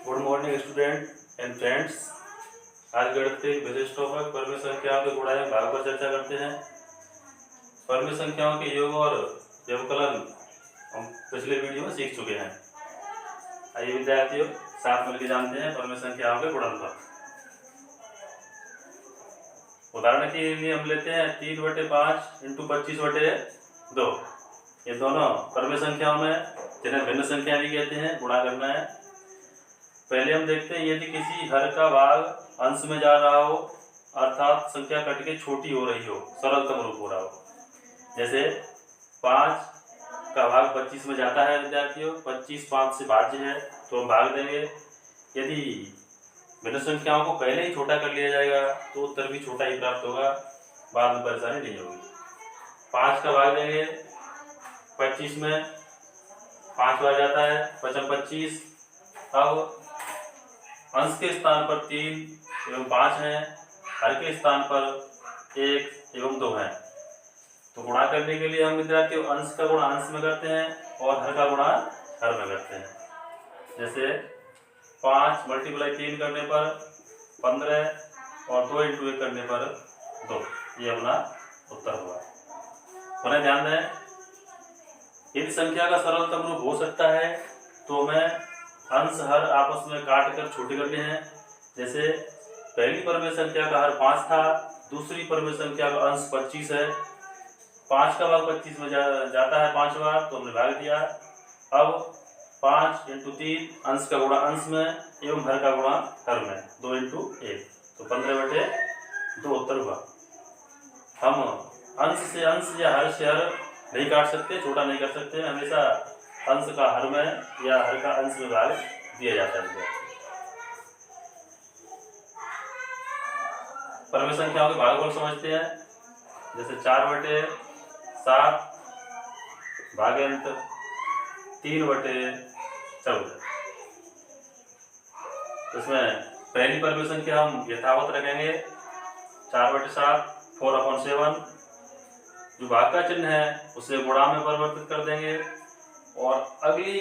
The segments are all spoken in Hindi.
Good morning student and friends. आज गणित के विशेष टॉपिक परम संख्याओं के गुणा एवं भाग पर चर्चा करते हैं। परम संख्याओं के योग और व्यवकलन हम पिछले वीडियो में सीख चुके हैं। आइए विद्यार्थियों, साथ मिलकर जानते हैं परम संख्याओं के गुणनफल। उदाहरण के लिए हम लेते हैं 3/5 × 25/2। ये दोनों परम संख्याओं में, जिन्हें भिन्न संख्या भी कहते हैं, गुणा करना है। पहले हम देखते हैं, यदि किसी हर का भाग अंश में जा रहा हो, अर्थात संख्या कट के छोटी हो रही हो, सरलतम रूप हो रहा हो। जैसे 5 का भाग 25 में जाता है विद्यार्थियों, 25 5 से भाज्य है तो हम भाग देंगे। यदि भिन्न संख्याओं को पहले ही छोटा कर लिया जाएगा तो उत्तर भी छोटा ही प्राप्त होगा, बाद में परेशानी नहीं होगी। 5 का भाग देंगे 25 में, 5 बार जाता है 5 25। अब अंश के स्थान पर 3 एवं 5 हैं, हर के स्थान पर 1 एवं 2 हैं। तो गुणा करने के लिए हम विद्यार्थियों अंश का गुणा अंश में करते हैं और हर का गुणा हर में करते हैं। जैसे 5 × 3 करने पर 15 और 2 × 1 करने पर 2। ये अपना उत्तर हुआ। पुनः ध्यान दें, यदि संख्या का सरलतम रूप हो सकता है तो मैं अंश हर आपस में काट कर छोटे करने हैं। जैसे पहली परम संख्या का हर 5 था, दूसरी परम संख्या का अंश 25 है। 5 का भाग 25 में जाता है 5 बार, तो हमने भाग दिया। अब 5 × 3 अंश का गुणा अंश में एवं हर का गुणा हर में, 2 × 1, तो 15/2 उत्तर हुआ। हम अंश से अंश या हर से हर नहीं काट सकते, छोटा नहीं कर सकते। हमेशा अंश का हर में या हर का अंश में भाग दिया जाता है। परम संख्याओं के भागफल समझते हैं। जैसे 4/7 भाग्यांत 3/14। इसमें पहली परम संख्या हम यथावत रखेंगे 4/7 4/7। जो भाग का चिन्ह है उसे गुणा में परिवर्तित कर देंगे और अगली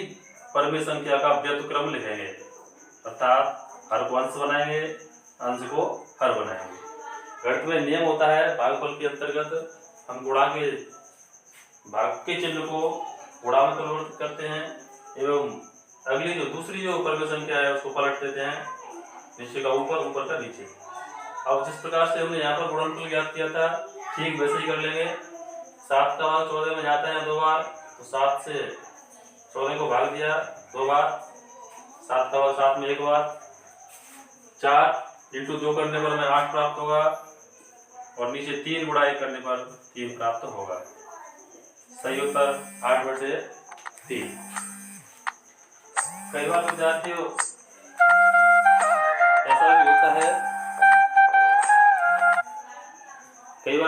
परम संख्या का व्युत्क्रम लिखेंगे, अर्थात हर को अंश बनाएंगे, अंश को हर बनाएंगे। गणित में नियम होता है, भागफल के अंतर्गत हम गुणा के भाग के चिन्ह को गुणा में परिवर्तित करते हैं एवं अगली दूसरी परम संख्या है उसको पलट देते हैं, नीचे का ऊपर, ऊपर का नीचे। अब जिस प्रकार से हमने यहाँ पर गुणनफल ज्ञात किया था, ठीक वैसे ही कर लेंगे। 7 का भाग 14 में जाता है 2 बार, तो 7 से 14 को भाग दिया 2 बार, 7 का भाग 7 में 1 बार। 4 × 2 करने पर हमें 8 प्राप्त होगा और नीचे 3 × 1 करने पर 3 प्राप्त होगा। सही उत्तर 8/3। कई बार विद्यार्थियों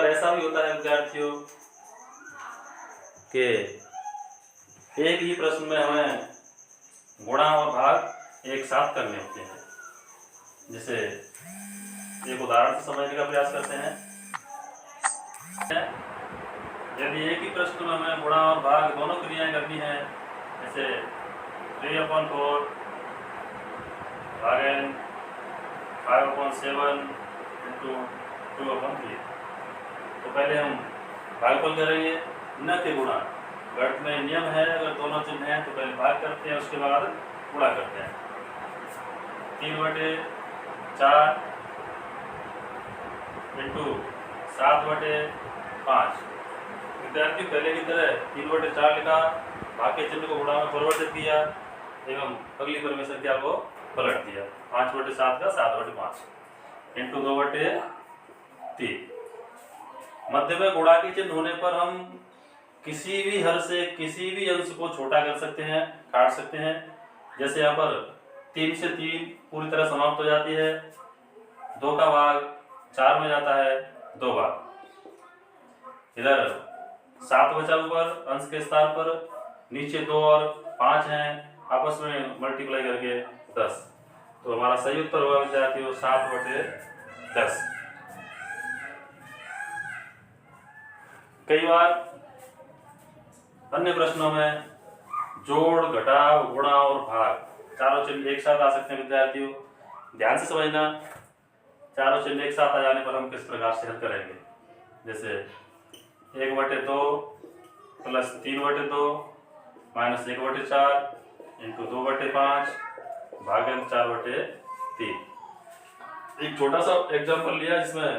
ऐसा भी होता है विद्यार्थियों कि एक ही प्रश्न में हमें गुणा और भाग एक साथ करने होते हैं। जैसे एक उदाहरण से समझने का प्रयास करते हैं। यदि एक ही प्रश्न में हमें गुणा और भाग दोनों क्रियाएं करनी है, जैसे 3/4 भागन 5/7 × 2/3, तो पहले हम भागफल करेंगे, न के गुणा। गणित में नियम है, अगर दोनों चिन्ह हैं तो पहले भाग करते हैं, उसके बाद गुणा करते हैं। 3/4 × 7/5। विद्यार्थी पहले की तरह 3/4 लिखा, भाग के चिन्ह को गुणा में परिवर्तित किया एवं अगली परम संख्या को पलट दिया। 5/7 का 7/5 × 2/3। मध्य में गुणा के चिन्ह होने पर हम किसी भी हर से किसी भी अंश को छोटा कर सकते हैं, काट सकते हैं। जैसे यहाँ पर 3 से 3 पूरी तरह समाप्त हो जाती है, 2 का भाग 4 में जाता है 2 बार। इधर 7 बचा ऊपर अंश के स्थान पर, नीचे 2 और 5 हैं, आपस में मल्टीप्लाई करके 10। तो हमारा सही उत्तर होगा विद्यार्थियों 7/10। कई बार अन्य प्रश्नों में जोड़, घटाव, गुणा और भाग चारों चिन्ह एक साथ आ सकते हैं विद्यार्थियों, ध्यान से समझना। चारों चिन्ह एक साथ आ जाने पर हम किस प्रकार से हल करेंगे, जैसे 1/2 प्लस 3/2 माइनस 1/4 इंटू 2/5 भागन 4/3। एक छोटा सा एग्जाम्पल लिया जिसमें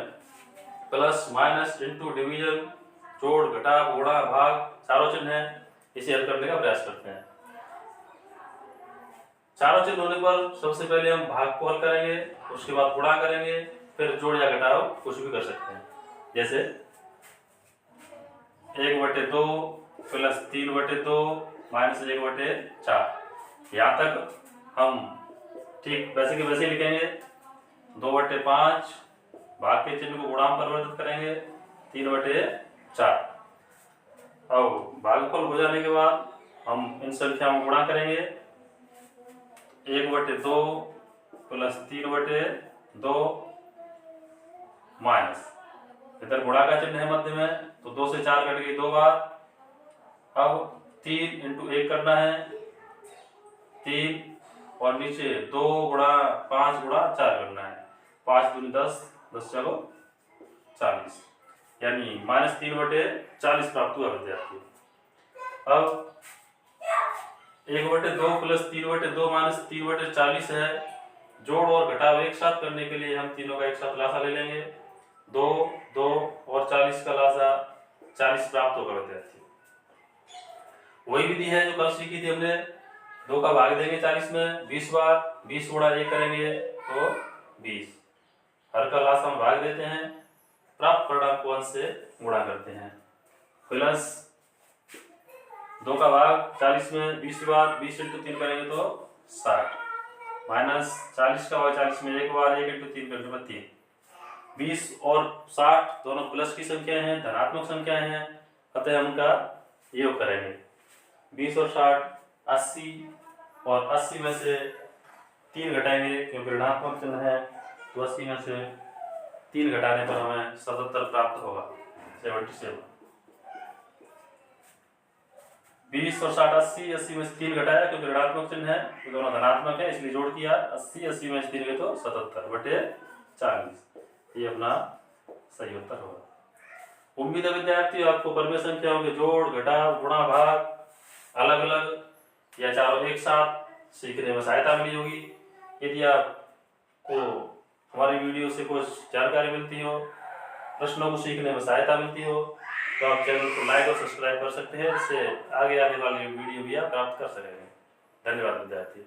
प्लस माइनस इंटू डिवीजन, जोड़ घटाव गुणा भाग चारों चिन्ह है, इसे हल करने का प्रयास करते हैं। चारों चिन्ह होने पर सबसे पहले हम भाग को हल करेंगे, उसके बाद गुणा करेंगे, फिर जोड़ या घटाव कुछ भी कर सकते हैं। जैसे 1/2 प्लस 3/2 माइनस 1/4, यहाँ तक हम ठीक वैसे के वैसे लिखेंगे। 2/5 भाग के चिन्ह को गुणा में परिवर्तित करेंगे, 3/4। अब भागफल हो जाने के बाद हम इन संख्याओं को गुणा करेंगे। 1/2 प्लस 3/2 माइनस, इधर गुणा का चिन्ह है मध्य में, तो 2 से 4 कट गई 2 बार। अब 3 इंटू 1 करना है, 3 और नीचे 2 गुणा 5 गुणा 4 करना है। 5 दूनी 10, 10 चलो 40, यानी माइनस 3/40 प्राप्त हुआ विद्यार्थी। अब 1/2 प्लस 3/2 माइनस 3/40 है। जोड़ और घटाव एक साथ करने के लिए हम तीनों का एक साथ लासा ले लेंगे। 2 2 और 40 का लासा 40 प्राप्त होगा विद्यार्थी। वही विधि है जो कल सीखी थी हमने। 2 का भाग देंगे 40 में 20 बार, 20 गुणा 1 करेंगे तो 20। हर का लासा हम भाग देते हैं, प्राप्त परिणाम को अंश से गुणा करते हैं। प्लस 2 का भाग 40 में 20 बार, 20 इंटू 3 करेंगे तो 60, माइनस 40 का भाग 40 में 1 बार, 1 इंटू 3 करने पर 3। 20 और 60 दोनों प्लस की संख्या हैं, धनात्मक संख्याएं हैं, अतः हम उनका योग करेंगे। 20 और 60 80, और 80 में से 3 घटाएंगे क्योंकि ऋणात्मक चिन्ह है, तो 80 में से 3 घटाने पर हमें 77 प्राप्त होगा, 77। 20 और 60 80, 80 में से 3 घटाया क्योंकि ऋणात्मक चिन्ह है, तो दोनों धनात्मक है इसलिए जोड़ किया। 80 80 में से 3 गए तो 77/40, ये अपना सही उत्तर होगा। उम्मीद है विद्यार्थी आपको परमेय संख्याओं के जोड़ घटाव गुणा भाग अलग अलग या चारों एक साथ सीखने में सहायता मिली होगी। यदि आपको हमारी वीडियो से कुछ जानकारी मिलती हो, प्रश्नों को सीखने में सहायता मिलती हो, तो आप चैनल को लाइक और सब्सक्राइब कर सकते हैं, जिससे आगे आने वाली वीडियो भी आप प्राप्त कर सकेंगे। धन्यवाद विद्यार्थी।